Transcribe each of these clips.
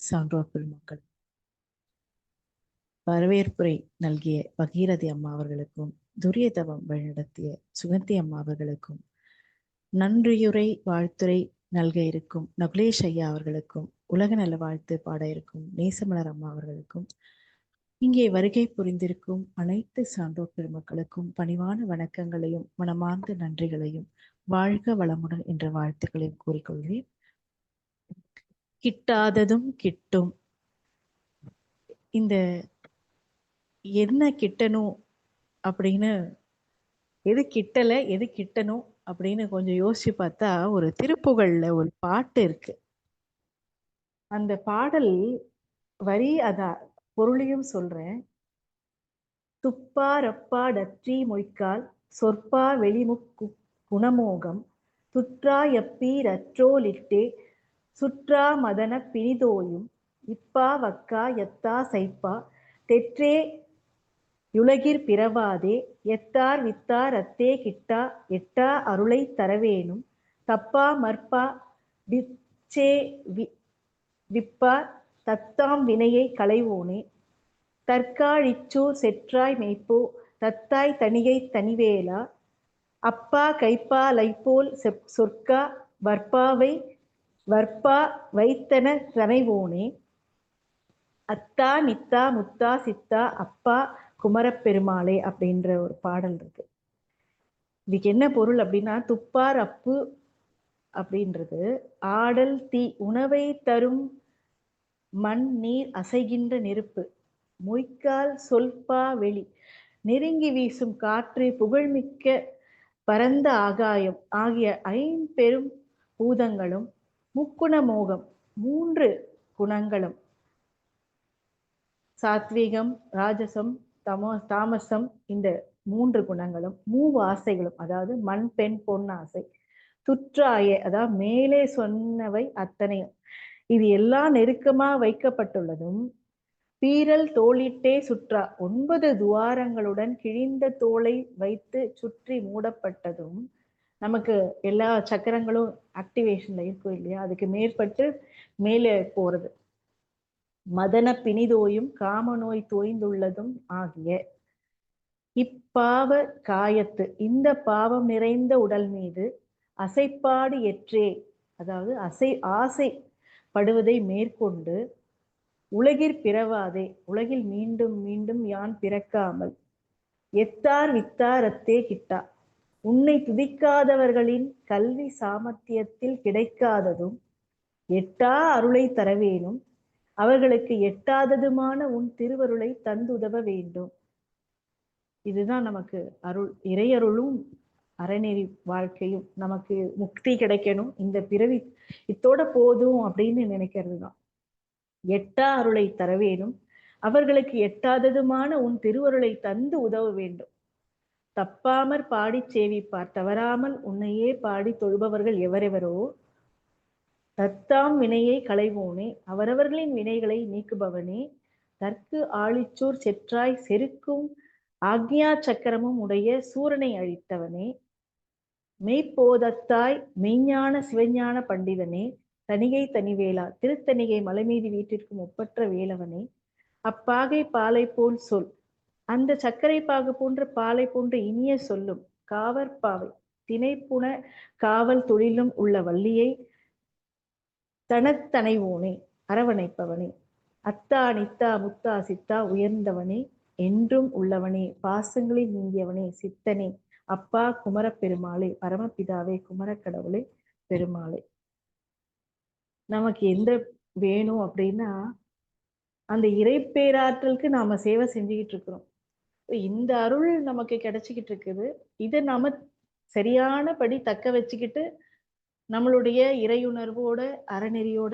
சான்றோர் பெருமக்கள், வரவேற்புரை நல்கிய பகீரதி அம்மா அவர்களுக்கும், துரிய தவம் வழிநடத்திய சுகந்தி அம்மா அவர்களுக்கும், நன்றியுரை வாழ்த்துரை நல்க இருக்கும் நகுலேஷ் ஐயா அவர்களுக்கும், உலக நல வாழ்த்து பாட இருக்கும் நேசமலர் அம்மா அவர்களுக்கும், இங்கே வருகை புரிந்திருக்கும் அனைத்து சான்றோர் பெருமக்களுக்கும் பணிவான வணக்கங்களையும் மனமார்ந்த நன்றிகளையும் வாழ்க வளமுடன் என்ற வாழ்த்துக்களையும் கூறிக்கொள்கிறேன். கிட்டாததும் கிட்டும். இந்த என்ன கிட்டணும் அப்படின்னு, எது கிட்டல எது கிட்டணும் அப்படின்னு கொஞ்சம் யோசிச்சு பார்த்தா, ஒரு திருப்புகழ்ல ஒரு பாட்டு இருக்கு. அந்த பாடல் வரி பொருளையும் சொல்றேன். துப்பா ரப்பா டற்றி மொய்க்கால் சொற்பா வெளிமுக்கு குணமோகம் துற்றா எப்பி ரற்றோலிட்டே சுற்றா மதன பிணிதோயும் இப்பா வக்கா எத்தா சைப்பா தெற்றே யுலகிற் பிறவாதே எத்தார் வித்தார் அத்தே கிட்டா எட்டா அருளை தரவேணும் தப்பா மற்பா விச்சே விப்பார் தத்தாம் வினையை களைவோனே தற்காழிச்சூர் செற்றாய் மெய்ப்போ தத்தாய் தணிகை தனிவேலா அப்பா கைப்பா லைப்போல் சொற்கா வற்பா வைத்தன தனைவோனே அத்தா நித்தா முத்தா சித்தா அப்பா குமரப்பெருமாளே அப்படின்ற ஒரு பாடல் இருக்கு. இதுக்கு என்ன பொருள் அப்படின்னா, துப்பார் அப்பு அப்படின்றது ஆடல் தீ, உணவை தரும் மண் நீர் அசைகின்ற நெருப்பு, மொய்க்கால் சொல்பா வெளி, நெருங்கி வீசும் காற்று, புகழ்மிக்க பரந்த ஆகாயம் ஆகிய ஐம்பெரும் பூதங்களும், முக்குண மோகம் 3 குணங்களும், சாத்வீகம் ராஜசம் தாமசம், இந்த 3 குணங்களும், மூவாசைகளும், அதாவது மண் பெண் பொன் ஆசை, துற்றாய அதாவது மேலே சொன்னவை அத்தனையும், இது எல்லாம் நெருக்கமா வைக்கப்பட்டுள்ளதும், பீரல் தோளிட்டே சுற்றா 9 துவாரங்களுடன் கிழிந்த தோலை வைத்து சுற்றி மூடப்பட்டதும், நமக்கு எல்லா சக்கரங்களும் ஆக்டிவேஷன்ல இருக்கும் இல்லையா, அதுக்கு மேற்பட்டு மேலே போறது, மதன பிணிதோயும் காமநோய் தோய்ந்துள்ளதும் ஆகிய இப்பாவ காயத்து, இந்த பாவம் நிறைந்த உடல் மீது அசைப்பாடு எற்றே, அதாவது ஆசை படுவதை மேற்கொண்டு உலகிற் பிறவாதே, உலகில் மீண்டும் மீண்டும் யான் பிறக்காமல் எத்தார் வித்தார் அத்தே கிட்டா, உன்னை துதிக்காதவர்களின் கல்வி சாமர்த்தியத்தில் கிடைக்காததும் எட்டா அருளை தரவேணும் அவர்களுக்கு எட்டாததுமான உன் திருவருளை தந்துதவ வேண்டும். இதுதான் நமக்கு அருள், இறையருளும் அறநெறி வாழ்க்கையும், நமக்கு முக்தி கிடைக்கணும், இந்த பிறவி இத்தோட போதும் அப்படின்னு நினைக்கிறது தான். எட்டா அருளை தரவேணும் அவர்களுக்கு எட்டாததுமான உன் திருவருளை தந்து உதவ வேண்டும். தப்பாமற் பாடி சேவிப்பார், தவறாமல் உன்னையே பாடி தொழுபவர்கள் எவரெவரோ தத்தாம் வினையை களைவோனே, அவரவர்களின் வினைகளை நீக்குபவனே, தற்கு ஆழிச்சூர் செற்றாய் செருக்கும் ஆக்ஞா சக்கரமும் உடைய சூரனை அழித்தவனே, மெய்ப்போதத்தாய் மெய்ஞான சிவஞான பண்டிதனே, தணிகை தனிவேலா திருத்தணிகை மலைமீதி வீட்டிற்கும் ஒப்பற்ற வேலவனே, அப்பாகை பாலை போல் சொல், அந்த சர்க்கரை பாகு போன்ற பாலை போன்ற இனிய சொல்லும் காவற்பாவை திணைப்புன காவல் தொழிலும் உள்ள வள்ளியை தனத்தனைவோனே, அரவணைப்பவனே, அத்தா நித்தா முத்தா சித்தா உயர்ந்தவனே, என்றும் உள்ளவனே, பாசங்களில் நீங்கியவனே, சித்தனே, அப்பா குமரப்பெருமாளே, பரமபிதாவே, குமரக்கடவுளே, பெருமாளே. நமக்கு எந்த வேணும் அப்படின்னா, அந்த இறைப்பேராற்றலுக்கு நாம சேவை செஞ்சுக்கிட்டு இருக்கிறோம். இந்த அருள் நமக்கு கிடைச்சிக்கிட்டு இருக்குது. இதை நாம சரியானபடி தக்க வச்சுக்கிட்டு நம்மளுடைய இறையுணர்வோட அறநெறியோட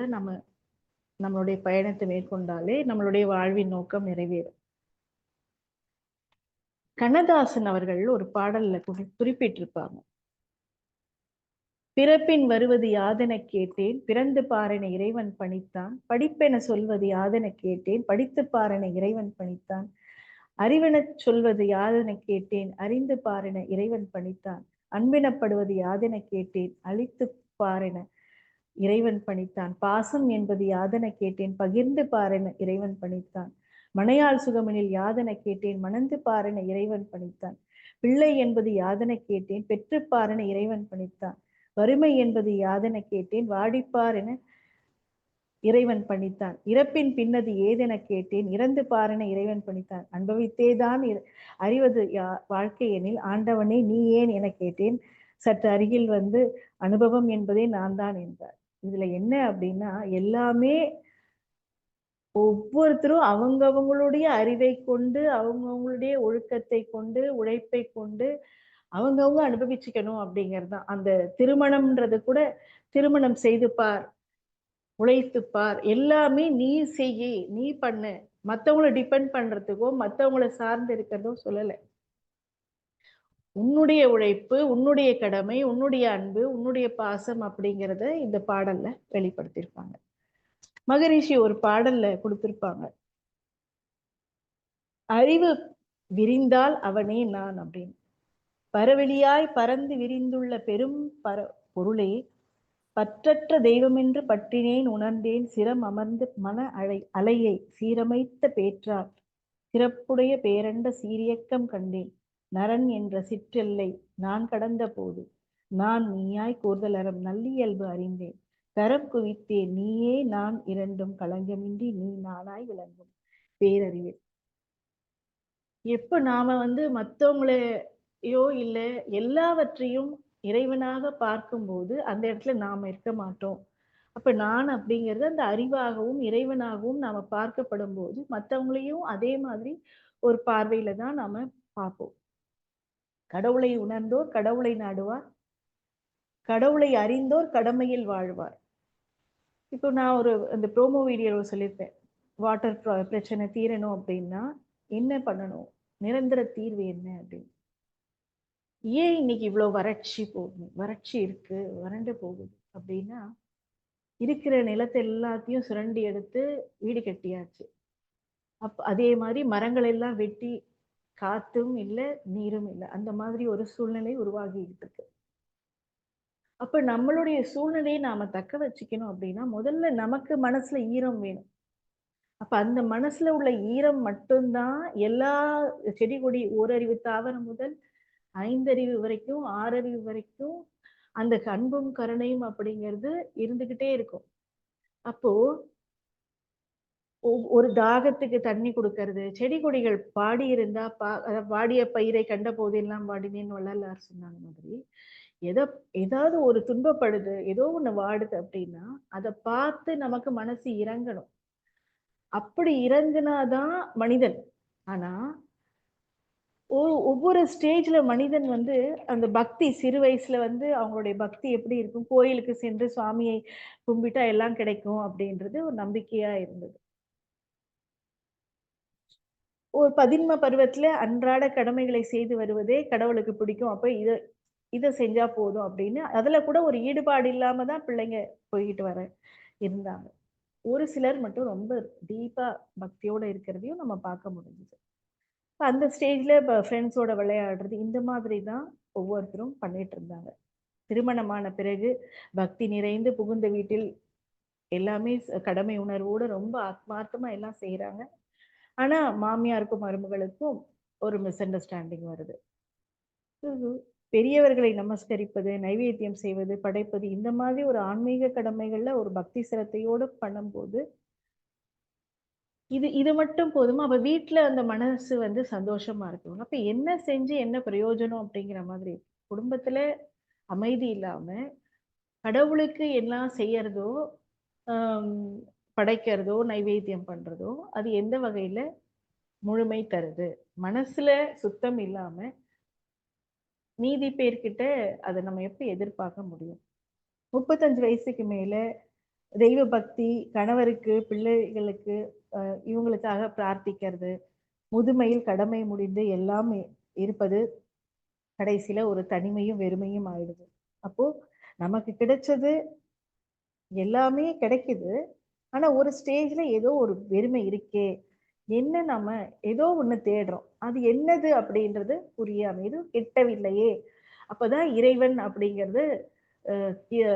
நம்மளுடைய பயணத்தை மேற்கொண்டாலே நம்மளுடைய வாழ்வின் நோக்கம் நிறைவேறும். கண்ணதாசன் அவர்கள் ஒரு பாடல்ல குறிப்பிட்டிருப்பாங்க, பிறப்பின் வருவது யாதென கேட்டேன் பிறந்து பாரென இறைவன் பணித்தான், படிப்பென சொல்வது யாதென கேட்டேன் படித்து பாரென இறைவன் பணித்தான், அறிவெனச் சொல்வது யாதென கேட்டேன் அறிந்து பாரென இறைவன் பணித்தான், அன்பெனப்படுவது யாதென கேட்டேன் அழித்து பாரென இறைவன் பணித்தான். பாசம் என்பது யாதென கேட்டேன் பகிர்ந்து பாரென இறைவன் பணித்தான். மனையாள் சுகமெனில் யாதென கேட்டேன் மணந்து பாரென இறைவன் பணித்தான். பிள்ளை என்பது யாதென கேட்டேன் பெற்றுப் பாரென இறைவன் பணித்தான். வறுமை என்பது யாதென கேட்டேன் வாடிப்பார் என இறைவன் பணித்தான். இறப்பின் பின்னது ஏதென கேட்டேன் இறந்து பாரென இறைவன் பணித்தான். அனுபவித்தேதான் அறிவது வாழ்க்கை எனில் ஆண்டவனே நீ ஏன் என கேட்டேன். சற்று அருகில் வந்து அனுபவம் என்பதே நான் தான் என்றார். இதுல என்ன அப்படின்னா, எல்லாமே ஒவ்வொருத்தரும் அவங்கவங்களுடைய அறிவை கொண்டு, அவங்கவங்களுடைய ஒழுக்கத்தை கொண்டு, உழைப்பை கொண்டு அவங்கவங்க அனுபவிச்சுக்கணும் அப்படிங்கிறது தான். அந்த திருமணம்ன்றது கூட திருமணம் செய்து பார், உழைத்து பார், எல்லாமே நீ செய்யி, நீ பண்ணு. மத்தவங்கள டிபெண்ட் பண்றதுக்கோ, மத்தவங்கள சார்ந்து இருக்கிறதோ சொல்லல. உன்னுடைய உழைப்பு, உன்னுடைய கடமை, உன்னுடைய அன்பு, உன்னுடைய பாசம் அப்படிங்கிறத இந்த பாடல்ல வெளிப்படுத்தியிருப்பாங்க. மகரிஷி ஒரு பாடல்ல கொடுத்திருப்பாங்க. அறிவு விரிந்தால் அவனே நான் அப்படின்னு. பரவெளியாய் பறந்து விரிந்துள்ள பெரும் பொருளே பற்றற்ற தெய்வமென்று பற்றினேன் உணர்ந்தேன் சிரம் அமர்ந்து மன அலையை சீரமைத்த பேற்றார் சிறப்புடைய பேரண்ட சீரியக்கம் கண்டேன் நரன் என்ற சிற்றெல்லை நான் கடந்த போது நான் நீயாய் கூர்தலறம் நல்லியல்பு அறிந்தேன் கரம் குவித்தேன் நீயே நான் இரண்டும் களங்கமின்றி நீ நானாய் விளங்கும் பேரறிவே. எப்ப நாம வந்து மத்தவங்களையோ இல்ல எல்லாவற்றையும் இறைவனாக பார்க்கும்போது அந்த இடத்துல நாம இருக்க மாட்டோம். அப்ப நான் அப்படிங்கிறது அந்த அறிவாகவும் இறைவனாகவும் நாம பார்க்கப்படும் போது மத்தவங்களையும் அதே மாதிரி ஒரு பார்வையில தான் நாம பார்ப்போம். கடவுளை உணர்ந்தோர் கடவுளை நாடுவார், கடவுளை அறிந்தோர் கடமையில் வாழ்வார். இப்போ நான் அந்த ப்ரோமோ வீடியோவில் சொல்லியிருப்பேன், வாட்டர் பிரச்சனை தீரணும் அப்படின்னா என்ன பண்ணணும், நிரந்தர தீர்வு என்ன அப்படின்னு. ஏன் இன்னைக்கு இவ்வளவு வறட்சி இருக்கு, வறண்டு போகுது அப்படின்னா, இருக்கிற நிலத்தை எல்லாத்தையும் சுரண்டி எடுத்து வீடு கட்டியாச்சு. அதே மாதிரி மரங்கள் எல்லாம் வெட்டி காத்தும் இல்லை நீரும் இல்லை, அந்த மாதிரி ஒரு சூழ்நிலை உருவாகிட்டு இருக்கு. அப்ப நம்மளுடைய சூழ்நிலையை நாம தக்க வச்சுக்கணும் அப்படின்னா முதல்ல நமக்கு மனசுல ஈரம் வேணும். அப்ப அந்த மனசுல உள்ள ஈரம் மட்டும்தான் எல்லா செடி கொடி ஓரறிவு தாவரம் முதல் 5 அறிவு வரைக்கும் 6 அறிவு வரைக்கும் அந்த அன்பும் கருணையும் அப்படிங்கிறது இருந்துகிட்டே இருக்கும். அப்போ ஒரு தாகத்துக்கு தண்ணி கொடுக்கறது, செடி கொடிகள் பாடி இருந்தா வாடிய பயிரை கண்ட போதெல்லாம் வாடினேன்னு வள்ளலார் சொன்னாங்க மாதிரி, ஏதாவது ஒரு துன்பப்படுது, ஏதோ ஒண்ணு வாடுது அப்படின்னா அதை பார்த்து நமக்கு மனசு இறங்கணும். அப்படி இறங்குனாதான் மனிதன். ஆனா ஒவ்வொரு ஸ்டேஜ்ல மனிதன் வந்து அந்த பக்தி சிறு வயசுல வந்து அவங்களுடைய பக்தி எப்படி இருக்கும், கோயிலுக்கு சென்று சுவாமியை கும்பிட்டா எல்லாம் கிடைக்கும் அப்படின்றது ஒரு நம்பிக்கையா இருந்தது. ஒரு பதின்ம பருவத்துல அன்றாட கடமைகளை செய்து வருவதே கடவுளுக்கு பிடிக்கும். அப்ப இத செஞ்சா போதும் அப்படின்னு அதுல கூட ஒரு ஈடுபாடு இல்லாம தான் பிள்ளைங்க போய்கிட்டு இருந்தாங்க. ஒரு சிலர் மட்டும் ரொம்ப டீப்பா பக்தியோட இருக்கிறதையும் நம்ம பார்க்க முடிஞ்சது. அந்த ஸ்டேஜ்ல இப்ப ஃப்ரெண்ட்ஸோட விளையாடுறது இந்த மாதிரி தான் ஒவ்வொருத்தரும் பண்ணிட்டு இருந்தாங்க. திருமணமான பிறகு பக்தி நிறைந்து புகுந்த வீட்டில் எல்லாமே கடமை உணர்வோடு ரொம்ப ஆத்மார்த்தமா எல்லாம் செய்யறாங்க. ஆனா மாமியாருக்கும் மருமகளுக்கும் ஒரு மிஸ் அண்டர்ஸ்டாண்டிங் வருது. பெரியவர்களை நமஸ்கரிப்பது, நைவேத்தியம் செய்வது, படைப்பது இந்த மாதிரி ஒரு ஆன்மீக கடமைகள்ல ஒரு பக்தி சிரத்தையோடு பண்ணும்போது இது மட்டும் போதுமா? அப்ப வீட்ல அந்த மனசு வந்து சந்தோஷமா இருக்கும். அப்ப என்ன செஞ்சு என்ன பிரயோஜனம் அப்படிங்கிற மாதிரி. குடும்பத்துல அமைதி இல்லாம, கடவுளுக்கு எல்லாம் செய்யறதோ, ஆம் படைக்கிறதோ, நைவேத்தியம் பண்றதோ, அது எந்த வகையில முழுமை தருது? மனசுல சுத்தம் இல்லாம, மீதி பேர்கிட்ட அத நம்ம எப்படி எதிர்பார்க்க முடியும்? 35 வயசுக்கு மேல தெய்வ பக்தி, கணவருக்கு, பிள்ளைகளுக்கு இவங்களுக்காக பிரார்த்திக்கிறது, முதுமையில் கடமை முடிந்து எல்லாம் இருப்பது, கடைசியில ஒரு தனிமையும் வெறுமையும் ஆயிடுது. அப்போ நமக்கு கிடைச்சது எல்லாமே கிடைக்குது. ஆனா ஒரு ஸ்டேஜ்ல ஏதோ ஒரு வெறுமை இருக்கே. என்ன நம்ம ஏதோ ஒண்ணு தேடுறோம். அது என்னது அப்படின்றது புரியாம, எதுவும் கிட்டவில்லையே. அப்பதான் இறைவன் அப்படிங்கிறது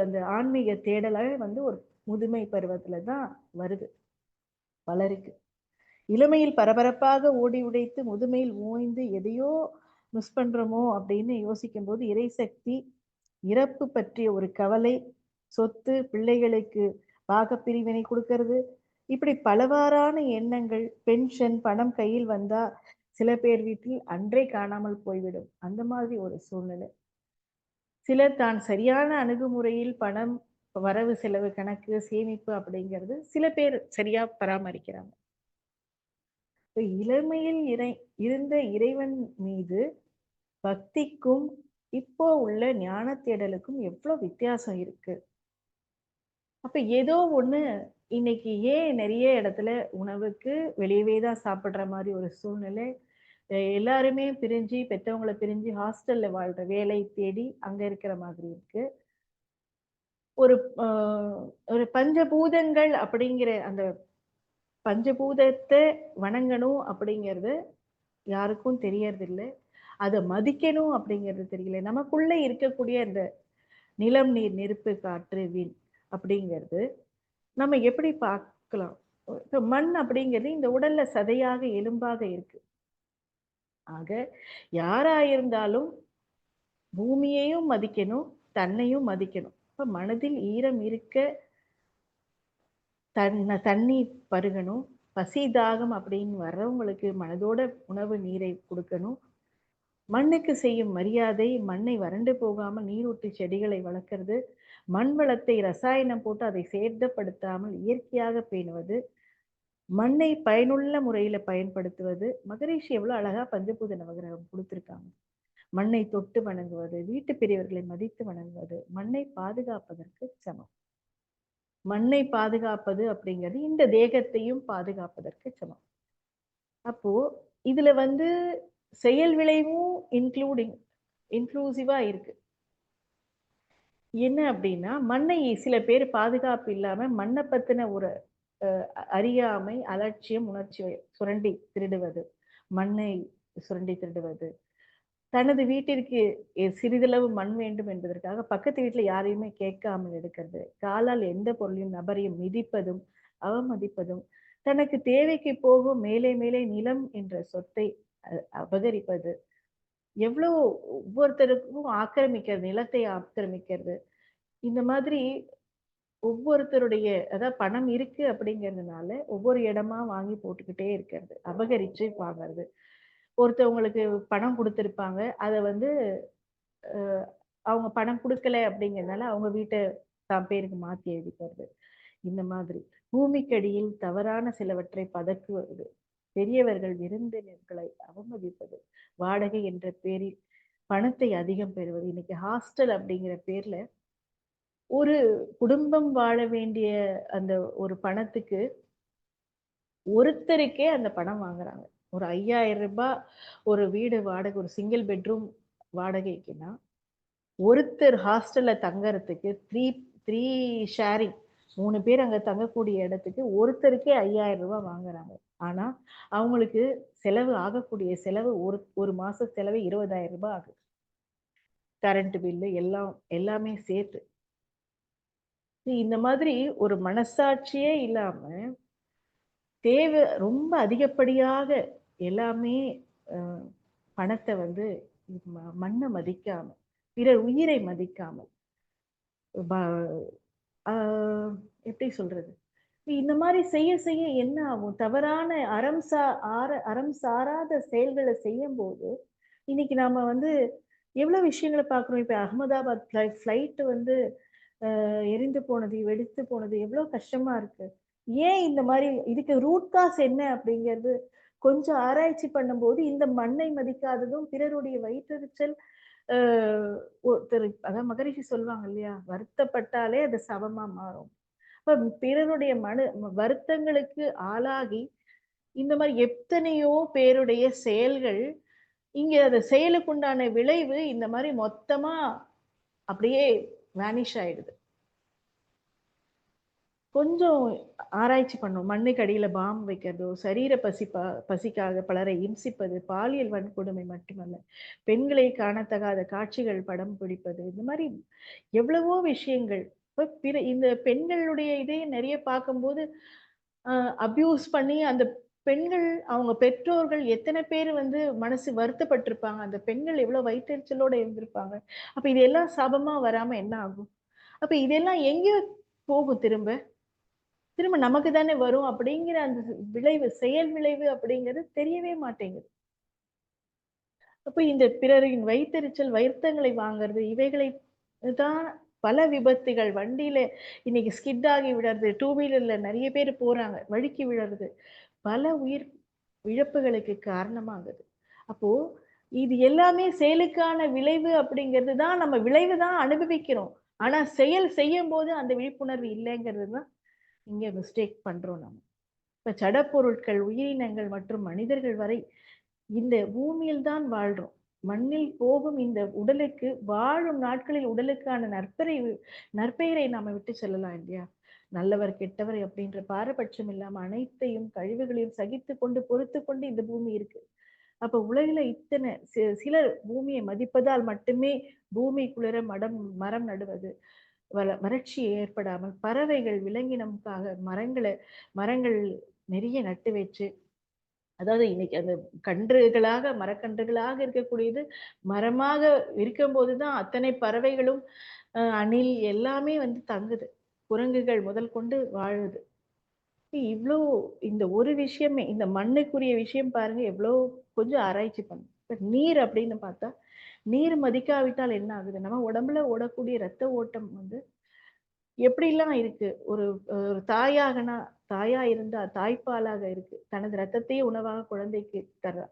அந்த ஆன்மீக தேடலாக வந்து ஒரு முதுமை பருவத்துல தான் வருது பலருக்கு. இளமையில் பரபரப்பாக ஓடி உடைத்து முதுமையில் ஓய்ந்து எதையோ மிஸ் பண்றோமோ அப்படின்னு யோசிக்கும்போது இறைசக்தி, இறப்பு பற்றிய ஒரு கவலை, சொத்து, பிள்ளைகளுக்கு பாகப்பிரிவினை கொடுக்கறது, இப்படி பலவாறான எண்ணங்கள், பென்ஷன், பணம் கையில் வந்தா சில பேர் வீட்டில் அன்றே காணாமல் போய்விடும். அந்த மாதிரி ஒரு சூழ்நிலை. சிலர் தான் சரியான அணுகுமுறையில் பணம், வரவு செலவு கணக்கு, சேமிப்பு அப்படிங்கிறது சில பேர் சரியா பராமரிக்கிறாங்க. இளமையில் இருந்த இறைவன் மீது பக்திக்கும் இப்போ உள்ள ஞான தேடலுக்கும் எவ்வளவு வித்தியாசம் இருக்கு. அப்ப ஏதோ ஒண்ணு இன்னைக்கு ஏன் நிறைய இடத்துல உணவுக்கு வெளியவே தான் சாப்பிடுற மாதிரி ஒரு சூழ்நிலை. எல்லாருமே பிரிஞ்சு பெத்தவங்கள பிரிஞ்சு ஹாஸ்டல்ல வாழ்ற வேலை தேடி அங்க இருக்கிற மாதிரி இருக்கு. ஒரு ஒரு பஞ்சபூதங்கள் அப்படிங்கிற அந்த பஞ்சபூதத்தை வணங்கணும் அப்படிங்கிறது யாருக்கும் தெரியறதில்ல. அத மதிக்கணும் அப்படிங்கிறது தெரியல. நமக்குள்ள இருக்கக்கூடிய அந்த நிலம், நீர், நெருப்பு, காற்று, விண் அப்படிங்கிறது நம்ம எப்படி பார்க்கலாம்? இப்ப மண் அப்படிங்கிறது இந்த உடல்ல சதையாக, எலும்பாக இருக்கு. ஆக யாரா இருந்தாலும் பூமியையும் மதிக்கணும், தன்னையும் மதிக்கணும். இப்ப மனதில் ஈரம் இருக்க தண்ணீர் பருகணும். பசி, தாகம் அப்படின்னு வர்றவங்களுக்கு மனதோட உணவு, நீரை குடுக்கணும். மண்ணுக்கு செய்யும் மரியாதை, மண்ணை வறண்டு போகாமல் நீரூற்றி செடிகளை வளர்க்கிறது, மண் வளத்தை ரசாயனம் போட்டு அதை சேதப்படுத்தாமல் இயற்கையாக பேணுவது, மண்ணை பயனுள்ள முறையில பயன்படுத்துவது. மகரிஷி எவ்வளவு அழகா பஞ்சபூத நவகிரகம் குடுத்திருக்காங்க. மண்ணை தொட்டு வணங்குவது, வீட்டு பெரியவர்களை மதித்து வணங்குவது, மண்ணை பாதுகாப்பதற்கு சமம். மண்ணை பாதுகாப்பது அப்படிங்கிறது இந்த தேகத்தையும் பாதுகாப்பதற்கு சமம். அப்போ இதுல வந்து செயல் விளைவும் இன்க்ளூசிவா இருக்கு. என்ன அப்படின்னா, மண்ணை சில பேர் பாதுகாப்பு இல்லாம மண்ண பத்தின ஒரு அறியாமை, அலட்சியம், உணர்ச்சியை சுரண்டி திருடுவது, மண்ணை சுரண்டி திருடுவது, தனது வீட்டிற்கு சிறிதளவு மண் வேண்டும் என்பதற்காக பக்கத்து வீட்டுல யாரையுமே கேட்காமல் எடுக்கிறது, காலால் எந்த பொருளையும் நபரையும் மிதிப்பதும், அவமதிப்பதும், தனக்கு தேவைக்கு போகும் மேலே மேலே நிலம் என்ற சொத்தை அபகரிப்பது, எவ்வளவு ஒவ்வொருத்தருக்கும் ஆக்கிரமிக்கிறது, நிலத்தை ஆக்கிரமிக்கிறது. இந்த மாதிரி ஒவ்வொருத்தருடைய அதாவது பணம் இருக்கு அப்படிங்கிறதுனால ஒவ்வொரு இடமா வாங்கி போட்டுக்கிட்டே இருக்கிறது, அபகரிச்சு வாங்குறது. ஒருத்தவங்களுக்கு பணம் குடுத்திருப்பாங்க. அத வந்து அ அவங்க பணம் குடுக்கல அப்படிங்கிறதுனால அவங்க வீட்ட தான் பேருக்கு மாத்தி எழுதிக்கிறது. இந்த மாதிரி பூமிக்கடியில் தவறான சிலவற்றை பதுக்குவது, பெரியவர்கள் விருந்தினர்களை அவமதிப்பது, வாடகை என்ற பேரில் பணத்தை அதிகம் பெறுவது. இன்னைக்கு ஹாஸ்டல் அப்படிங்கிற பேர்ல ஒரு குடும்பம் வாழ வேண்டிய அந்த ஒரு பணத்துக்கு ஒருத்தருக்கே அந்த பணம் வாங்குறாங்க. ஒரு ரூ. 5,000 ஒரு வீடு வாடகை, ஒரு சிங்கிள் பெட்ரூம் வாடகைக்குன்னா, ஒருத்தர் ஹாஸ்டல்ல தங்கறதுக்கு 3 ஷேரிங் 3 பேர் அங்க தங்கக்கூடிய இடத்துக்கு ஒருத்தருக்கே ரூ. 5,000 வாங்குறாங்க. ஆனா, அவங்களுக்கு செலவு ஆகக்கூடிய செலவு ஒரு மாச செலவு ரூ. 20,000 ஆகுது. கரண்ட் பில்லு எல்லாம் எல்லாமே சேர்த்து. இந்த மாதிரி ஒரு மனசாட்சியே இல்லாம தேவை ரொம்ப அதிகப்படியாக எல்லாமே அ பணத்த வந்து மண்ண மதிக்காம, பிறர் உயிரை மதிக்காம, ப ஆ எப்படி சொல்றது? இந்த மாரி செய்ய செய்ய என்ன ஆகும்? தவறான அறம் சாராத செயல்கள செய்யும்போது, இன்னைக்கு நாம வந்து எவ்வளோ விஷயங்கள பார்க்குறோம். இப்ப அகமதாபாத் ஃப்ளைட் வந்து எரிந்து போனது, வெடித்து போனது எவ்வளோ கஷ்டமா இருக்கு. ஏன் இந்த மாரி இதுக்கு ரூட் காஸ் என்ன அப்படிங்கிறது கொஞ்சம் ஆராய்ச்சி பண்ணும்போது, இந்த மண்ணை மதிக்காததும், பிறருடைய வயிற்றெரிச்சல் அ ஒருத்தர் அதான் மகரிஷி சொல்லுவாங்க இல்லையா? வருத்தப்பட்டாலே அது சவமா மாறும். அப்ப பிறருடைய வருத்தங்களுக்கு ஆளாகி, இந்த மாரி எத்தனையோ பேருடைய செயல்கள், இங்க அந்த செயலுக்கு உண்டான விளைவு இந்த மாரி மொத்தமா அப்படியே வேனிஷ் ஆயிடுது. கொஞ்சம் ஆராய்ச்சி பண்ணும். மண்ணுக்கு அடியில பாம் வைக்கிறதோ, சரீர பசிக்காக பலரை இம்சிப்பது, பாலியல் வன்கொடுமை மட்டுமல்ல, பெண்களை காணத்தகாத காட்சிகள் படம் பிடிப்பது, இந்த மாரி எவ்வளவோ விஷயங்கள். இப்ப இந்த பெண்களுடைய இதே நெறைய பார்க்கும்போது, அ அப்யூஸ் பண்ணி அந்த பெண்கள், அவங்க பெற்றோர்கள் எத்தன பேரு வந்து மனசு வருத்தப்பட்டுருப்பாங்க. அந்த பெண்கள் எவ்வளோ வயித்தெரிச்சலோட இருந்திருப்பாங்க. அப்ப இதெல்லாம் சாபமா வராம என்ன ஆகும்? அப்ப இதெல்லாம் எங்க போகும் திரும்ப? திரும்ப நமக்கு தானே வரும் அப்படிங்கிற அந்த விளைவு, செயல் விளைவு அப்படிங்கிறது தெரியவே மாட்டேங்குது. அப்ப இந்த பிறரின் வயித்தெரிச்சல், வருத்தங்களை வாங்குறது, இவைகளை தான் பல விபத்துகள். வண்டியில இன்னைக்கு ஸ்கிட் ஆகி விழறது, டூ வீலர்ல நெறைய பேர் போறாங்க. வழுக்கி விழறது. பல உயிர் இழப்புகளுக்கு காரணமாகுது. அப்போ இது எல்லாமே செயலுக்கான விளைவு அப்படிங்கிறது தான் நம்ம விளைவு தான் அனுபவிக்கிறோம். ஆனா செயல் செய்யும்போது அந்த விழிப்புணர்வு இல்லைங்கிறது தான் இங்க மிஸ்டேக் பண்றோம் நம்ம. இப்ப ஜடப்பொருட்கள், உயிரினங்கள் மற்றும் மனிதர்கள் வரை இந்த பூமியில் தான் வாழ்றோம். மண்ணில் போகும் இந்த உடலுக்கு வாழும் நாட்களில் உடலுக்கான நற்பெயரை நாம விட்டு செல்லலாம் இல்லையா? நல்லவர், கெட்டவர் அப்படின்ற பாரபட்சம் இல்லாம அனைத்தையும் கழிவுகளையும் சகித்துக்கொண்டு, பொறுத்துக்கொண்டு இந்த பூமி இருக்கு. அப்ப உலகில இத்தன சிலர் பூமியை மதிப்பதால் மட்டுமே பூமி குளிர மரம் நடுவது, வறட்சி ஏற்படாமல் பறவைகள், விலங்கினம்க்காக மரங்கள் நெறைய நட்டு வச்சு, அதாவது இன்னைக்கு அந்த மரக்கன்றுகளாக இருக்கக்கூடியது, மரமாக இருக்கும்போது தான் அத்தனை பறவைகளும், அணில் எல்லாமே வந்து தங்குது. குரங்குகள் முதல் கொண்டு வாழுது. இவ்ளோ இந்த ஒரு விஷயமே, இந்த மண்ணுக்குரிய விஷயம் பாருங்க எவ்ளோ கொஞ்சம் ஆராய்ச்சி பண்ணும். இப்ப நீர் அப்படின்னு பார்த்தா, நீர் மதிக்காவிட்டால் என்ன ஆகுது? நம்ம உடம்புல ஓடக்கூடிய ரத்த ஓட்டம் வந்து எப்படிலாம் இருக்கு? ஒரு ஒரு தாயா இருந்தா தாய்ப்பாலாக இருக்கு. தனது ரத்தத்தையே உணவாக குழந்தைக்கு தர்றா.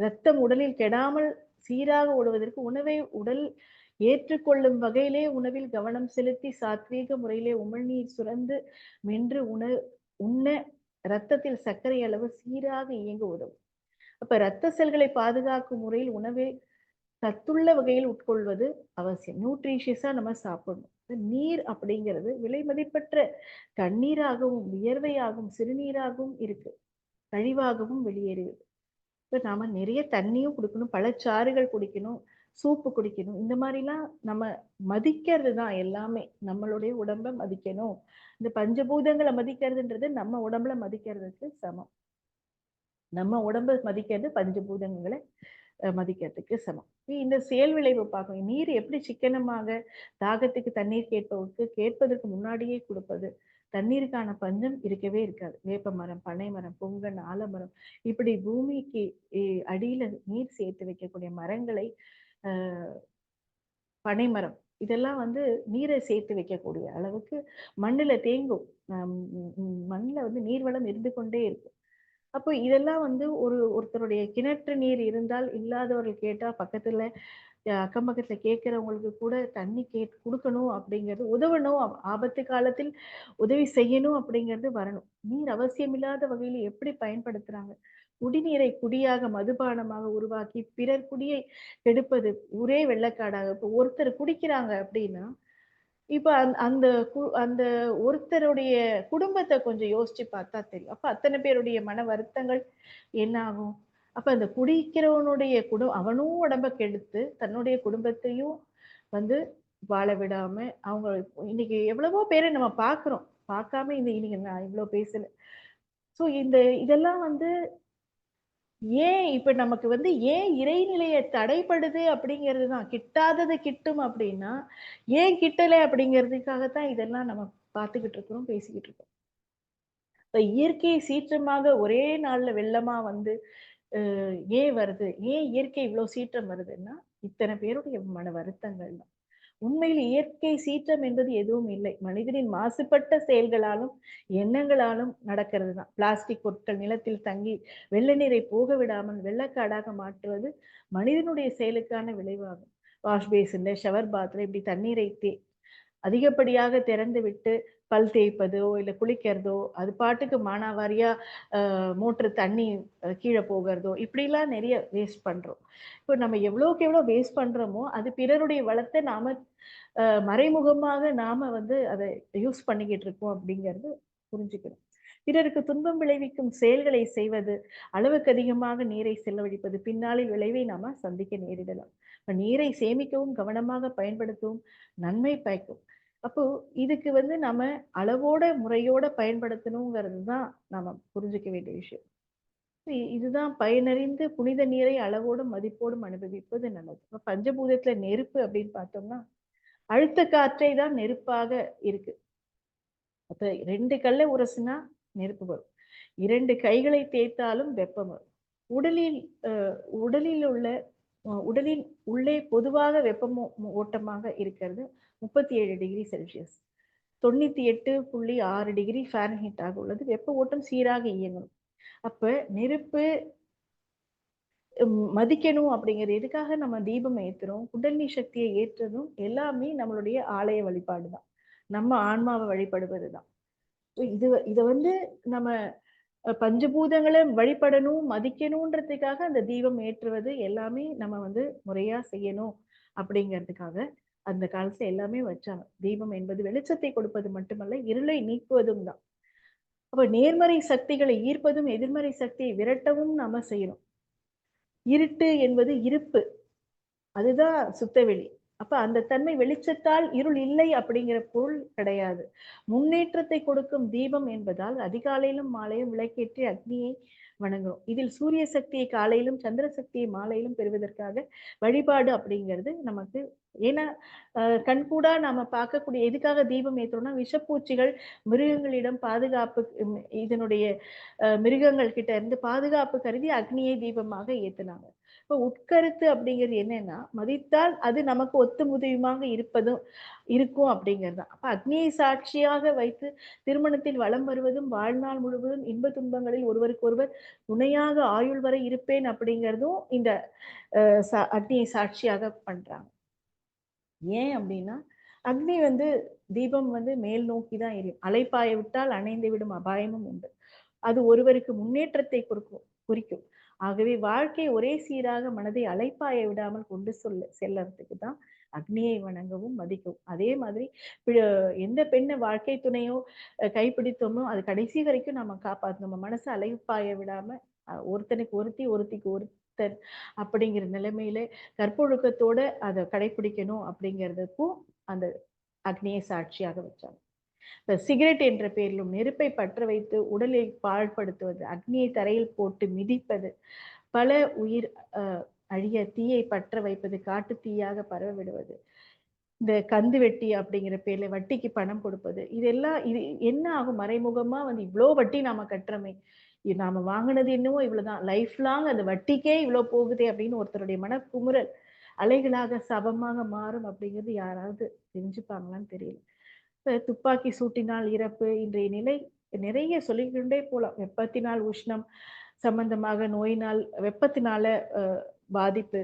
ரத்தம் உடலில் கெடாமல் சீராக ஓடுவதற்கு உடல் ஏற்றுக்கொள்ளும் வகையிலே உணவில் கவனம் செலுத்தி சாத்வீக முறையிலே உமிழ்நீர் சுரந்து மென்று உண்ண ரத்தத்தில் சர்க்கரை அளவு சீராக இயங்க உதவும். அப்ப ரத்த செல்களை பாதுகாக்கும் முறையில் உணவை சத்துள்ள வகையில் உட்கொள்வது அவசியம். நியூட்ரிஷியஸா நம்ம சாப்பிடணும். நீர் அப்படிங்கிறது விலை மதிப்பற்ற தண்ணீராகவும், வியர்வையாகவும், சிறுநீராகவும் இருக்கு. கழிவாகவும் வெளியேறுகிறது. இப்ப நாம நிறைய தண்ணியும் குடிக்கணும், பழச்சாறுகள் குடிக்கணும், சூப்பு குடிக்கணும். இந்த மாரிலாம் நம்ம மதிக்கிறது தான் எல்லாமே. நம்மளுடைய உடம்ப மதிக்கணும். இந்த பஞ்சபூதங்கள மதிக்கிறதுன்றது நம்ம உடம்புல மதிக்கிறதுக்கு சமம். நம்ம உடம்ப மதிக்கிறது பஞ்சபூதங்கள மதிக்கிறதுக்கு சமம். இந்த செயல் விளைவு பார்க்கணும். நீர் எப்படி சிக்கனமாக தாகத்துக்கு தண்ணீர் கேட்பவருக்கு கேட்பதற்கு முன்னாடியே குடுப்பது. தண்ணீருக்கான பஞ்சம் இருக்கவே இருக்காது. வேப்பமரம், பனைமரம், புங்கன், ஆலமரம் இப்படி பூமிக்கு எ அடியில நீர் சேர்த்து வைக்கக்கூடிய மரங்களை, அ பனைமரம் இதெல்லாம் வந்து நீரை சேர்த்து வைக்கக்கூடிய அளவுக்கு மண்ணுல தேங்கும். மண்ணுல வந்து நீர்வளம் இருந்து கொண்டே இருக்கும். அப்போ இதெல்லாம் வந்து ஒருத்தருடைய கிணற்று நீர் இருந்தால், இல்லாதவர்கள் கேட்டா பக்கத்துல அக்கம் பக்கத்துல கேட்கிறவங்களுக்கு கூட தண்ணி குடுக்கணும் அப்படிங்கிறது, உதவணும். ஆபத்து காலத்தில் உதவி செய்யணும் அப்படிங்கிறது வரணும். நீர் அவசியமில்லாத வகையில எப்படி பயன்படுத்துறாங்க? குடிநீரை குடியாக, மதுபானமாக உருவாக்கி பிறர் குடியை கெடுப்பது. ஊரே வெள்ளக்காடாக. இப்போ ஒருத்தர் குடிக்கிறாங்க அப்படின்னா, இப்ப அந்த ஒருத்தருடைய குடும்பத்த கொஞ்சம் யோசிச்சு பார்த்தா தெரியும். அப்ப அத்தன பேருடைய மன வருத்தங்கள் என்ன ஆகும்? அப்ப அந்த குடிக்கிறவனுடைய அவனும் உடம்ப கெடுத்து, தன்னுடைய குடும்பத்தையும் வந்து வாழ விடாம, அவங்க இன்னைக்கு எவ்வளவோ பேர நம்ம பார்க்கிறோம். பார்க்காம இன்னைக்கு நான் இவ்ளோ பேசல. ஸோ இதெல்லாம் வந்து இப்ப நமக்கு வந்து ஏன் இறைநிலைய தடைப்படுது அப்படிங்கிறது தான். கிட்டாதது கிட்டும் அப்படின்னா, ஏன் கிட்டல அப்படிங்கிறதுக்காக தான் இதெல்லாம் நம்ம பார்த்துக்கிட்டு இருக்கிறோம், பேசிக்கிட்டு இருக்கோம். இப்ப இயற்கை சீற்றமாக ஒரே நாள்ல வெள்ளமா வந்து ஏன் வருது? ஏன் இயற்கை இவ்ளோ சீற்றம் வருதுன்னா, இத்தன பேருடைய மன வருத்தங்கள் தான். உண்மையில் இயற்கை சீற்றம் என்பது எதுவும் இல்லை. மனிதனின் மாசுபட்ட செயல்களாலும், எண்ணங்களாலும் நடக்கிறது தான். பிளாஸ்டிக் பொருட்கள் நிலத்தில் தங்கி வெள்ள நீரை போக விடாமல் வெள்ளக்காடாக மாற்றுவது மனிதனுடைய செயலுக்கான விளைவாகும். வாஷ் பேசின்ல, ஷவர் பாத்ல இப்படி தண்ணீரை அதிகப்படியாக திறந்து விட்டு பல் தேய்ப்பதோ இல்ல குளிக்கிறதோ, அது பாட்டுக்கு மானாவாரியா மோட்டர் தண்ணி கீழே போகிறதோ, இப்படிலாம் நிறைய வேஸ்ட் பண்றோம். இப்போ நம்ம எவ்வளோக்கு எவ்வளோ வேஸ்ட் பண்றோமோ, அது பிறருடைய வளத்த நாம மறைமுகமாக நாம வந்து அத யூஸ் பண்ணிக்கிட்டு இருக்கோம் அப்படிங்கிறது புரிஞ்சுக்கணும். பிறருக்கு துன்பம் விளைவிக்கும் செயல்களை செய்வது, அளவுக்கு அதிகமாக நீரை செலவழிப்பது, பின்னாளில் விளைவை நாம சந்திக்க நேரிடலாம். இப்ப நீரை சேமிக்கவும், கவனமாக பயன்படுத்தவும் நன்மை பயக்கும். அப்போ இதுக்கு வந்து நம்ம அளவோட, முறையோட பயன்படுத்தணுங்கிறது தான் நாம புரிஞ்சுக்க வேண்டிய விஷயம். இதுதான் பயனறிந்து புனித நீரை அளவோடும், மதிப்போடும் அனுபவிப்பது நல்லது. இப்ப பஞ்சபூதத்துல நெருப்பு அப்படின்னு பார்த்தோம்னா, அழுத்த காற்றை தான் நெருப்பாக இருக்கு. அப்ப 2 கல்ல உரசுனா நெருப்பு வரும். 2 கைகளை தேய்த்தாலும் வெப்பம் வரும். உடலில் அ உடலில் உள்ள உடலின் உள்ளே பொதுவாக ஓட்டமாக இருக்கிறது 37 டிகிரி செல்சியஸ். 98.6 டிகிரி ஃபாரன்ஹீட் ஆக உள்ளது. வெப்ப ஓட்டம் சீராக இயங்கணும். அப்ப நெருப்பு மதிக்கணும் அப்படிங்கிறது எதுக்காக நம்ம தீபம் ஏத்துறோம்? குண்டலினி சக்தியை ஏற்றதும் எல்லாமே நம்மளுடைய ஆலய வழிபாடு தான். நம்ம ஆன்மாவ வழிபடுவது தான். இத வந்து நம்ம பஞ்சபூதங்கள வழிபடணும், மதிக்கணுன்றதுக்காக அந்த தீபம் ஏற்றுவது எல்லாமே நம்ம வந்து முறையா செய்யணும் அப்படிங்கிறதுக்காக, அந்த காலத்துல எல்லாமே வச்சாங்க. தீபம் என்பது வெளிச்சத்தை கொடுப்பது மட்டுமல்ல, இருளை நீக்குவதும் தான். அப்ப நேர்மறை சக்திகளை ஈர்ப்பதும், எதிர்மறை சக்தியை விரட்டவும் நாம செய்யணும். இருட்டு என்பது இருப்பு. அதுதான் சுத்தவெளி. அப்ப அந்த தன்மை வெளிச்சத்தால் இருள் இல்லை அப்படிங்கிற பொருள் கிடையாது. முன்னேற்றத்தை கொடுக்கும் தீபம் என்பதால் அதிகாலையிலும் மாலையும் விளக்கேற்றி அக்னியை வணங்குறோம். இதில் சூரிய சக்தியை காலையிலும், சந்திர சக்தியை மாலையிலும் பெறுவதற்காக வழிபாடு அப்படிங்கிறது நமக்கு ஏன்னா கண்கூடா நாம பார்க்கக்கூடிய எதுக்காக தீபம் ஏத்துறோம்னா, விஷப்பூச்சிகள், மிருகங்களிடம் பாதுகாப்பு இதனுடைய மிருகங்கள் கிட்ட இருந்து பாதுகாப்பு கருதி அக்னியை தீபமாக ஏத்துனாங்க. இப்ப உட்கருத்து அப்படிங்கிறது என்னன்னா, மதித்தால் அது நமக்கு ஒத்துமுதியுமாக இருக்கும் அப்படிங்கிறது தான். அப்ப அக்னியை சாட்சியாக வைத்து திருமணத்தில் வலம் வருவதும், வாழ்நாள் முழுவதும் இன்ப துன்பங்களில் ஒருவருக்கொருவர் துணையாக ஆயுள் வரை இருப்பேன் அப்படிங்கிறதும் இந்த அக்னியை சாட்சியாக பண்றாங்க. ஏன் அப்படின்னா, அக்னி வந்து தீபம் வந்து மேல் நோக்கி தான் எரியும். அலைப்பாய விட்டால் அணைந்து விடும் அபாயமும் உண்டு. அது ஒருவருக்கு முன்னேற்றத்தை குறிக்கும். ஆகவே வாழ்க்கை ஒரே சீராக மனதை அலைப்பாய விடாமல் கொண்டு செல்லறதுக்கு தான் அக்னியை வணங்கவும், மதிக்கவும். அதே மாதிரி எந்த பெண்ண வாழ்க்கை துணையோ கைப்பிடித்தோமோ, அது கடைசி வரைக்கும் நம்ம காப்பாத்தணும். நம்ம மனச அலைப்பாய விடாம ஒருத்தனுக்கு ஒருத்தி, ஒருத்திக்கு ஒருத்தன் அப்படிங்கிற நிலைமையில கற்பொழுக்கத்தோட அத கடைப்பிடிக்கணும் அப்படிங்கிறதுக்கும் அந்த அக்னியை சாட்சியாக வச்சாங்க. இப்ப சிகரெட் என்ற பெயரிலும் நெருப்பை பற்ற வைத்து உடலை பாழ்படுத்துவது, அக்னியை தரையில் போட்டு மிதிப்பது, பல உயிர் அழிய தீயை பற்ற வைப்பது, காட்டு தீயாக பரவ விடுவது, இந்த கந்து வெட்டி அப்படிங்கிற பேர்ல வட்டிக்கு பணம் கொடுப்பது, இதெல்லாம் இது என்ன ஆகும் மறைமுகமா வந்து இவ்ளோ வட்டி நாம கட்டுறோமே, நாம வாங்குனது என்னவோ இவ்வளவுதான். லைஃப் லாங் அந்த வட்டிக்கே இவ்ளோ போகுதே அப்படின்னு ஒருத்தருடைய மனக்குமுறல் அலைகளாக சபமாக மாறும் அப்படிங்கிறது யாராவது தெரிஞ்சுப்பாங்களான்னு தெரியல. இப்ப துப்பாக்கி சூட்டினால் இறப்பு, இன்றைய நிலை நிறைய சொல்லிக்கொண்டே போலாம். வெப்பத்தினால் உஷ்ணம் சம்பந்தமாக நோயினால் வெப்பத்தினால பாதிப்பு,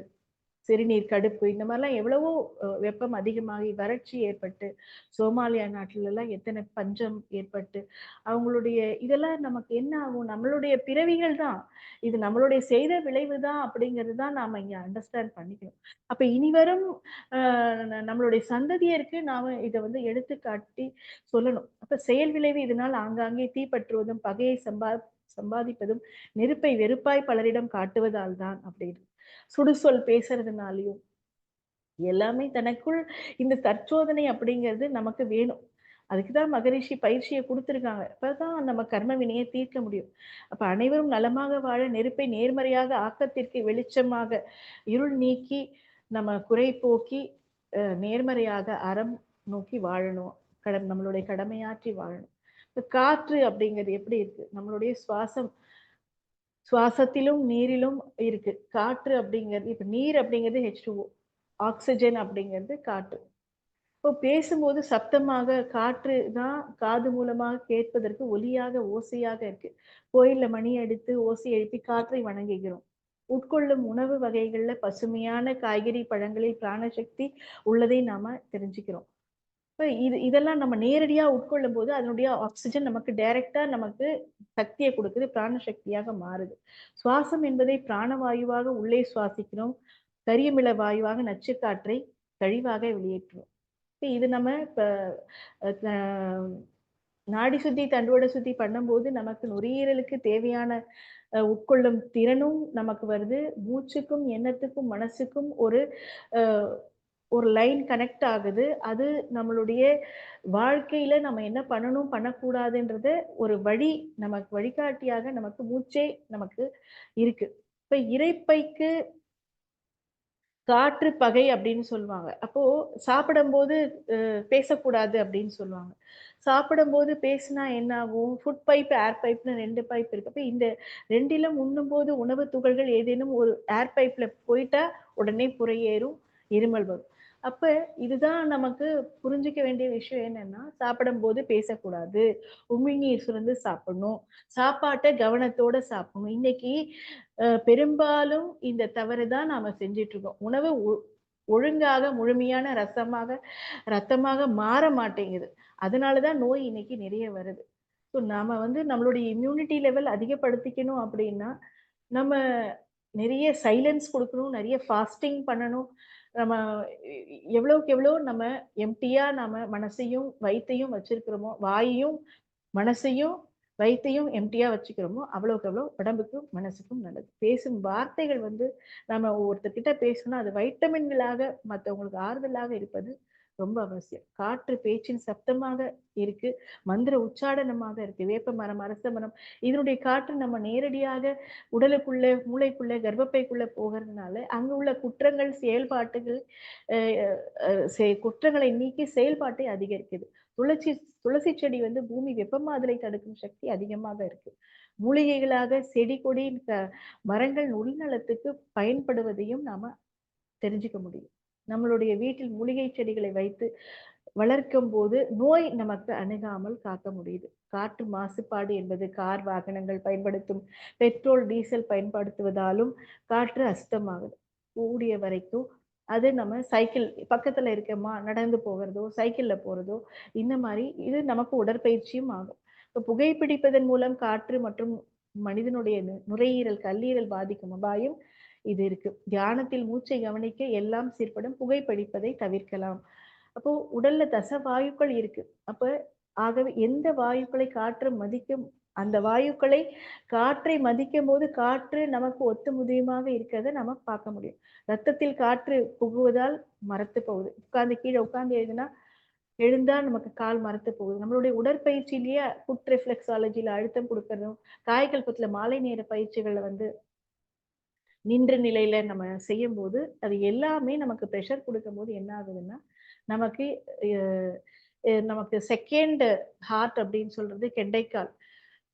சிறுநீர் கடுப்பு இந்த மாதிரிலாம் எவ்வளவோ வெப்பம் அதிகமாகி வறட்சி ஏற்பட்டு, சோமாலியா நாட்டுலலாம் எத்தனை பஞ்சம் ஏற்பட்டு, அவங்களுடைய இதெல்லாம் நமக்கு என்ன ஆகும்? நம்மளுடைய பிறவிகள் தான். இது நம்மளுடைய செய்த விளைவு தான் அப்படிங்கிறது தான் நாம இங்க அண்டர்ஸ்டாண்ட் பண்ணிக்கணும். அப்ப இனிவரும் அ நம்மளுடைய சந்ததியருக்கு நாம இத வந்து எடுத்துக்காட்டி சொல்லணும். அப்ப செயல் விளைவு இதனால் ஆங்காங்கே தீப்பற்றுவதும், பகையை சம்பாதிப்பதும், நெருப்பை வெறுப்பாய் பலரிடம் காட்டுவதால் தான் அப்படின்னு. சுடுசொல் பேசுறதுனாலயும், எல்லாமே தனக்குள் இந்த தற்சோதனை அப்படிங்கிறது நமக்கு வேணும். அதுக்கு தான் மகரிஷி பயிற்சிய குடுத்துருக்காங்க. அப்பதான் நம்ம கர்ம வினைய தீர்க்க முடியும். அப்ப அனைவரும் நலமாக வாழ நெருப்பை நேர்மறையாக ஆக்கத்திற்கு வெளிச்சமாக இருள் நீக்கி, நம்ம குறை போக்கி, நேர்மறையாக அறம் நோக்கி வாழணும். நம்மளுடைய கடமையாற்றி வாழணும். இப்ப காற்று அப்படிங்கிறது எப்படி இருக்கு? நம்மளுடைய சுவாசத்திலும், நீரிலும் இருக்கு. காற்று அப்படிங்கிறது இப்ப நீர் அப்படிங்கிறது H2O. ஆக்ஸிஜன் அப்படிங்கிறது காற்று. இப்போ பேசும்போது சப்தமாக காற்று தான் காது மூலமாக கேட்பதற்கு ஒலியாக, ஓசையாக இருக்கு. கோயில்ல மணி அடித்து ஓசை எழுப்பி காற்றை வணங்குகிறோம். உட்கொள்ளும் உணவு வகைகள்ல பசுமையான காய்கறி, பழங்களில் பிராணசக்தி உள்ளதை நாம தெரிஞ்சுக்கிறோம். இப்ப இதெல்லாம் நம்ம நேரடியா உட்கொள்ளும் போது அதனுடைய ஆக்ஸிஜன் நமக்கு டைரக்ட்டா நமக்கு சக்திய குடுக்குது. பிராண சக்தியாக மாறுது. சுவாசம் என்பதை பிராணவாயுவாக உள்ளே சுவாசிக்கிறோம். கரியமில வாயுவாக நச்சுக்காற்றை கழிவாக வெளியேற்றுறோம். இப்ப இது நம்ம இப்ப அ த நாடி சுத்தி, தண்டுவட சுத்தி பண்ணும்போது நமக்கு நுரையீரலுக்கு தேவையான உட்கொள்ளும் திறனும் நமக்கு வருது. மூச்சுக்கும், எண்ணத்துக்கும், மனசுக்கும் அ ஒரு லைன் கனெக்ட் ஆகுது. அது நம்மளுடைய வாழ்க்கையில நம்ம என்ன பண்ணணும், பண்ணக்கூடாதுன்றத ஒரு நமக்கு வழிகாட்டியாக நமக்கு மூச்சே நமக்கு இருக்கு. இப்ப இரைப்பைக்கு காற்று பகை அப்படின்னு சொல்லுவாங்க. அப்போ சாப்பிடும்போது பேசக்கூடாது அப்படின்னு சொல்லுவாங்க. சாப்பிடும்போது பேசினா என்ன ஆகும்? ஃபுட் பைப், ஏர் பைப்ன்னு 2 பைப் இருக்கு. அப்ப இந்த 2லும் உண்ணும்போது உணவு துகள்கள் ஏதேனும் ஒரு ஏர் பைப்ல போயிட்டா உடனே புரையேறும், இருமல் வரும். அப்ப இதுதான் நமக்கு புரிஞ்சுக்க வேண்டிய விஷயம் என்னன்னா, சாப்பிடும்போது பேசக்கூடாது. உமிழ்நீர் சுரந்து சாப்பிடணும். சாப்பாட்ட கவனத்தோட சாப்பிடணும். இன்னைக்கு பெரும்பாலும் இந்த தவறு தான் நாம செஞ்சுட்டு இருக்கோம். உணவு ஒழுங்காக முழுமையான ரத்தமாக மாற மாட்டேங்குது. அதனால தான் நோய் இன்னைக்கு நிறைய வருது. ஸோ நாம நம்மளுடைய இம்யூனிட்டி லெவல் அதிகப்படுத்திக்கணும் அப்படின்னா, நம்ம நிறைய சைலன்ஸ் குடுக்கணும், நிறைய ஃபாஸ்டிங் பண்ணணும். நம்ம எவ்வளவுக்கு எவ்வளோ நம்ம எம்ப்டியா நம்ம மனசையும், வயித்தையும் வச்சிருக்கிறோமோ, வாயையும், மனசையும், வயித்தையும் எம்ப்டியா வச்சுக்கிறோமோ, அவ்வளவுக்கு அவ்வளோ உடம்புக்கும், மனசுக்கும் நல்லது. பேசும் வார்த்தைகள் நம்ம ஒருத்தர்கிட்ட பேசணும்னா, அது வைட்டமின்களாக மத்தவங்களுக்கு ஆறுதலாக இருப்பது ரொம்ப அவசியம். காற்று பேச்சின் சப்தமாக இருக்கு. மந்திர உச்சாடனமாக இருக்கு. வேப்பமரம், அரச மரம் இதனுடைய காற்று நம்ம நேரடியாக உடலுக்குள்ள, மூளைக்குள்ள, கர்ப்பப்பைக்குள்ள போகறதுனால, அங்க உள்ள குற்றங்கள், செயல்பாட்டுகள் அ அ குற்றங்களை நீக்கி செயல்பாட்டை அதிகரிக்குது. துளசி துளசி செடி பூமி வெப்பமாதலை தடுக்கும் சக்தி அதிகமாக இருக்கு. மூலிகைகளாக செடி, கொடி, மரங்கள் உடல்நலத்துக்கு பயன்படுவதையும் நாம தெரிஞ்சுக்க முடியும். நம்மளுடைய வீட்டில் மூலிகை செடிகளை வைத்து வளர்க்கும்போது, நோய் நமக்கு அணுகாமல் காக்க முடியுது. காற்று மாசுபாடு என்பது கார் வாகனங்கள் பயன்படுத்தும் பெட்ரோல், டீசல் பயன்படுத்துவதாலும் காற்று அசுத்தமாகுது. கூடிய வரைக்கும் அது நம்ம சைக்கிள் பக்கத்துல இருக்கமா, நடந்து போகிறதோ, சைக்கிள்ல போறதோ, இந்த மாரி இது நமக்கு உடற்பயிற்சியும் ஆகும். இப்ப புகைப்பிடிப்பதன் மூலம் காற்று மற்றும் மனிதனுடைய நுரையீரல், கல்லீரல் பாதிக்கும் அபாயம் இது இருக்கு. தியானத்தில் மூச்சை கவனிக்க எல்லாம் சீர்படும். புகைப்பிடிப்பதை தவிர்க்கலாம். அப்போ உடல்ல தசவாயுக்கள் இருக்கு. அப்ப ஆகவே எந்த வாயுக்களை காற்று மதிக்கும் அந்த வாயுக்களை காற்றை மதிக்கும்போது காற்று நமக்கு ஒத்துமுதியமாக இருக்கிறத நம்ம பார்க்க முடியும். ரத்தத்தில் காற்று புகுவதால் மரத்து போகுது. கீழ உட்கார்ந்து எழுந்தா நமக்கு கால் மரத்து போகுது. நம்மளுடைய உடற்பயிற்சியிலேயே ஃபுட் ரிஃப்ளெக்ஸாலஜில அழுத்தம் குடுக்கறதும், காயகல்பத்துல மாலை நேர பயிற்சிகள்ல நின்ற நிலையில நம்ம செய்யும்போது, அது எல்லாமே நமக்கு பிரஷர் குடுக்கும்போது என்ன ஆகுதுன்னா, நமக்கு அ நமக்கு செகண்ட் ஹார்ட் அப்படின்னு சொல்றது கெண்டைக்கால்.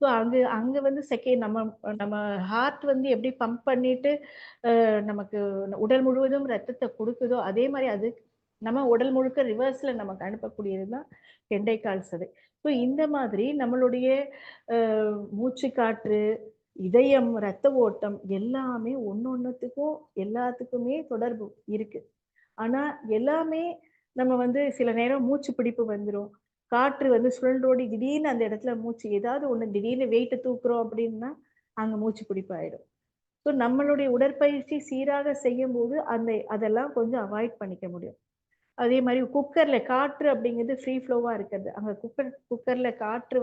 ஸோ அங்க அங்க செகண்ட் நம்ம நம்ம ஹார்ட் எப்படி பம்ப் பண்ணிட்டு நமக்கு உடல் முழுவதும் ரத்தத்த குடுக்குதோ, அதே மாரி அது நம்ம உடல் முழுக்க ரிவர்ஸ்ல நமக்கு அனுப்பக்கூடியது தான் கெண்டைக்கால் சதை. ஸோ இந்த மாதிரி நம்மளுடைய அ மூச்சு காற்று, இதயம், ரத்த ஓட்டம் எல்லாமே ஒண்ணொண்ணுத்துக்கும் எல்லாத்துக்குமே தொடர்பு இருக்கு. ஆனா எல்லாமே நம்ம சில நேரம் மூச்சு பிடிப்பு வந்துரும். காற்று சுழன்றோடி திடீர்னு அந்த இடத்துல மூச்சு ஏதாவது ஒண்ணு திடீர்னு வெயிட்ட தூக்குறோம் அப்படின்னா, அங்க மூச்சு பிடிப்பு ஆயிடும். ஸோ நம்மளுடைய உடற்பயிற்சி சீராக செய்யும்போது, அதெல்லாம் கொஞ்சம் அவாய்ட் பண்ணிக்க முடியும். அதே மாரி குக்கர்ல காற்று அப்படிங்கிறது ஃப்ரீ ஃப்ளோவா இருக்கிறது. அங்க குக்கர்ல காற்று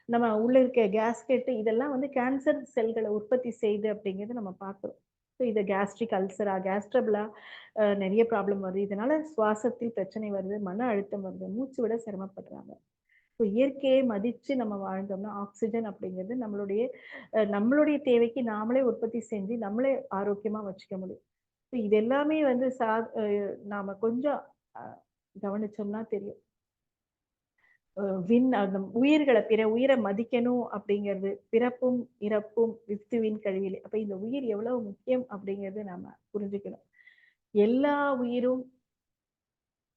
நம்ம உள்ள இருக்க கேஸ்கெட் இதெல்லாம் கேன்சர் செல்கள உற்பத்தி செய்யுது அப்படிங்கிறத நம்ம பார்க்கிறோம். ஸோ இத கேஸ்ட்ரிக் அல்சரா, கேஸ்ட்ரபிளா நெறைய ப்ராப்ளம் வருது. இதனால சுவாசத்தில் பிரச்சனை வருது, மன அழுத்தம் வருது, மூச்சு விட சிரமப்படுறாங்க. ஸோ இயற்கையை மதிச்சு நம்ம வாழ்ந்தோம்னா, ஆக்ஸிஜன் அப்படிங்கிறது நம்மளுடைய தேவைக்கு நாமளே உற்பத்தி செஞ்சு, நம்மளே ஆரோக்கியமா வச்சுக்க முடியும். ஸோ இது எல்லாமே வந்து சா அ நாம கொஞ்சம் அ கவனிச்சோம்னா தெரியும். அ விண் அந்த பிற உயிர மதிக்கணும் அப்படிங்கிறது, பிறப்பும், இறப்பும் வித்துவின் கழிவிலே. அப்ப இந்த உயிர் எவ்வளவு முக்கியம் அப்படிங்கிறத நாம புரிஞ்சுக்கணும். எல்லா உயிரும்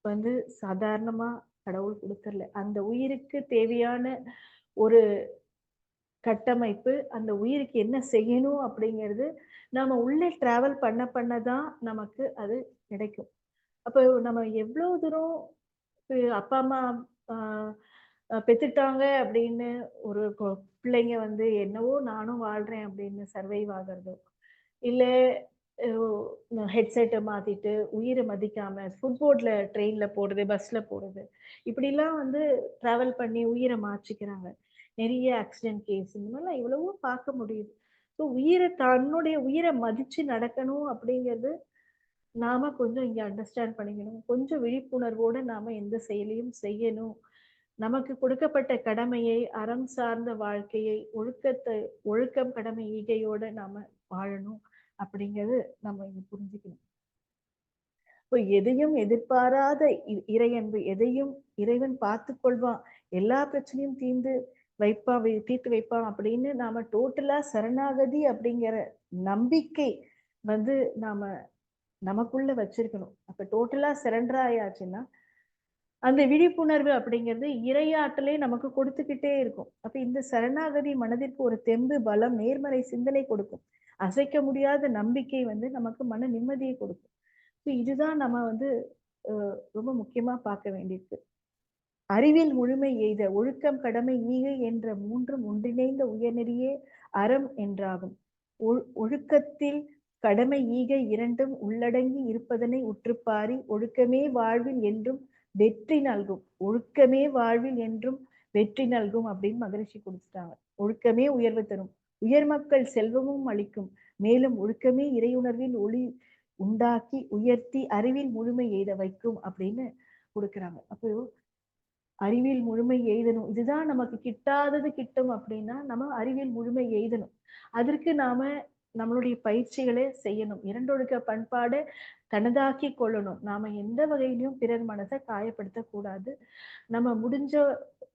வந்து சாதாரணமா கடவுள் குடுக்கல. அந்த உயிருக்கு தேவையான ஒரு கட்டமைப்பு, அந்த உயிருக்கு என்ன செய்யணும் அப்படிங்கிறது, நாம உள்ளே டிராவல் பண்ண பண்ண தான் நமக்கு அது கிடைக்கும். அப்போ நம்ம எவ்ளோ தூரம் அப்பா அம்மா பெத்துட்டாங்க அப்படின்னு ஒரு பிள்ளைங்க வந்து என்னவோ நானும் வாழ்றேன் அப்படின்னு சர்வைவ் ஆகுறதோ, இல்ல ஹெட்செட்ட மாத்திட்டு உயிர மதிக்காம ஃபுட்போர்ட்ல ட்ரெயின்ல போறது, பஸ்ல போறது, இப்படிலாம் வந்து டிராவல் பண்ணி உயிர மாச்சுக்கிறாங்க. நெறைய ஆக்சிடென்ட் கேஸ் இந்த மாரிலாம் எவ்வளவோ பார்க்க முடியுது. ஸோ தன்னுடைய உயிர மதிச்சு நடக்கணும் அப்படிங்கிறது நாம கொஞ்சம் இங்க அண்டர்ஸ்டாண்ட் பண்ணிக்கணும். கொஞ்சம் விழிப்புணர்வோட நாம எந்த செயலையும் செய்யணும். நமக்கு கொடுக்கப்பட்ட கடமையை, அறம் சார்ந்த வாழ்க்கையை, ஒழுக்கம், கடமை, ஈகையோட நாம வாழணும் அப்படிங்கிறது நம்ம இங்க புரிஞ்சுக்கணும். இப்போ எதையும் எதிர்பாராத இறையன்பு, எதையும் இறைவன் பார்த்துக் கொள்வான். எல்லா பிரச்சனையும் தீர்த்து வைப்பான் அப்படின்னு நாம டோட்டலா சரணாகதி அப்படிங்கிற நம்பிக்கை வந்து நாம நமக்குள்ள வச்சிருக்கணும். அப்ப டோட்டலா சரண்டர் ஆயாச்சுன்னா, அந்த விழிப்புணர்வு அப்படிங்கிறது இறையாற்றலே நமக்கு கொடுத்துக்கிட்டே இருக்கும். அப்ப இந்த சரணாகதி மனதிற்கு ஒரு தெம்பு, பலம், நேர்மறை சிந்தனை கொடுக்கும். அசைக்க முடியாத நம்பிக்கை வந்து நமக்கு மன நிம்மதியை கொடுக்கும். இதுதான் நம்ம வந்து ரொம்ப முக்கியமா பார்க்க வேண்டியிருக்கு. அறிவில் முழுமை எய்த ஒழுக்கம், கடமை, ஈகை என்ற 3ம் ஒன்றிணைந்த உயர்நெறியே அறம் என்றாகும். ஒழுக்கத்தில் கடமை, ஈகை 2ம் உள்ளடங்கி இருப்பதனை உற்றுப்பாரி, ஒழுக்கமே வாழ்வில் என்றும் வெற்றி நல்கும். ஒழுக்கமே வாழ்வில் என்றும் வெற்றி நல்கும் அப்படின்னு மகரிஷி குடுத்துட்டாங்க. ஒழுக்கமே உயர்வு தரும். உயர் மக்கள் செல்வமும் அளிக்கும். மேலும் ஒழுக்கமே இறையுணர்வில் ஒளி உண்டாக்கி, உயர்த்தி அறிவில் முழுமை எய்த வைக்கும் அப்படின்னு குடுக்குறாங்க. அப்போ அறிவியல் முழுமை எய்தணும். இதுதான் நமக்கு கிட்டாதது கிட்டும் அப்படின்னா, நம்ம அறிவியல் முழுமை எய்தணும். அதற்கு நாம நம்மளுடைய பயிற்சிகளே செய்யணும். இரண்டொழுக்க பண்பாட தனதாக்கிக் கொள்ளணும். நாம எந்த வகையிலும் பிறர் மனச காயப்படுத்தக் கூடாது. நம்ம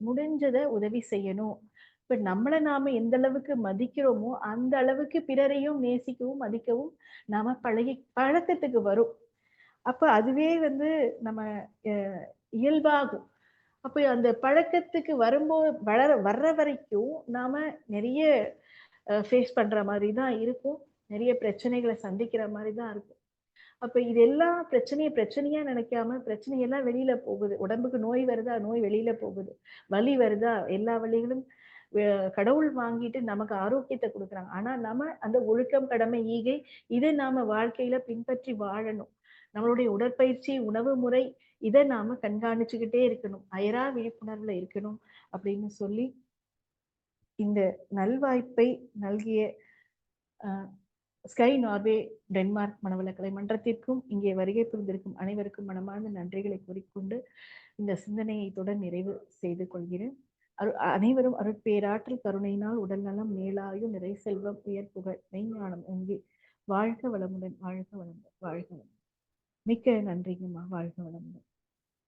முடிஞ்சத உதவி செய்யணும். இப்ப நம்மள நாம எந்த அளவுக்கு மதிக்கிறோமோ, அந்த அளவுக்கு பிறரையும் நேசிக்கவும், மதிக்கவும் நாம பழக்கத்துக்கு வரும். அப்ப அதுவே வந்து நம்ம அ இயல்பாகும். அப்ப அந்த பழக்கத்துக்கு வர்ற வரைக்கும் நாம நெறைய ஃபேஸ் பண்ற மாரி தான் இருக்கும். நெறைய பிரச்சனைகள சந்திக்கிற மாரி தான் இருக்கும். அப்ப இதெல்லாம் பிரச்சனையா நினைக்காம, பிரச்சனையெல்லாம் வெளியில போகுது. உடம்புக்கு நோய் வருதா? நோய் வெளியில போகுது. வலி வருதா? எல்லா வலிகளும் வெ கடவுள் வாங்கிட்டு நமக்கு ஆரோக்கியத்த குடுக்குறாங்க. ஆனா நம்ம அந்த ஒழுக்கம், கடமை, ஈகை இத நாம வாழ்க்கையில பின்பற்றி வாழணும். நம்மளுடைய உடற்பயிற்சி, உணவு முறை இத நாம கண்காணிச்சுக்கிட்டே இருக்கணும். அயரா விழிப்புணர்வுல இருக்கணும் அப்படின்னு சொல்லி, இந்த நல்வாய்ப்பை நல்கிய அ ஸ்கை நார்வே டென்மார்க் மனவளக்கலை மன்றத்திற்கும், இங்கே வருகை புரிந்திருக்கும் அனைவருக்கும் மனமார்ந்த நன்றிகளை கூறிக்கொண்டு, இந்த சிந்தனையை இத்துடன் நிறைவு செய்து கொள்கிறேன். அனைவரும் அருட்பேராற்றல் கருணையினால் உடல்நலம், மேலாயுள், நிறை செல்வம், உயர் புகழ், மெய்ஞானம் ஓங்கி வாழ்க வளமுடன், வாழ்க வளமுடன், வாழ்க வளமுடன். மிக்க நன்றிங்கம்மா. வாழ்க வளமுடன்.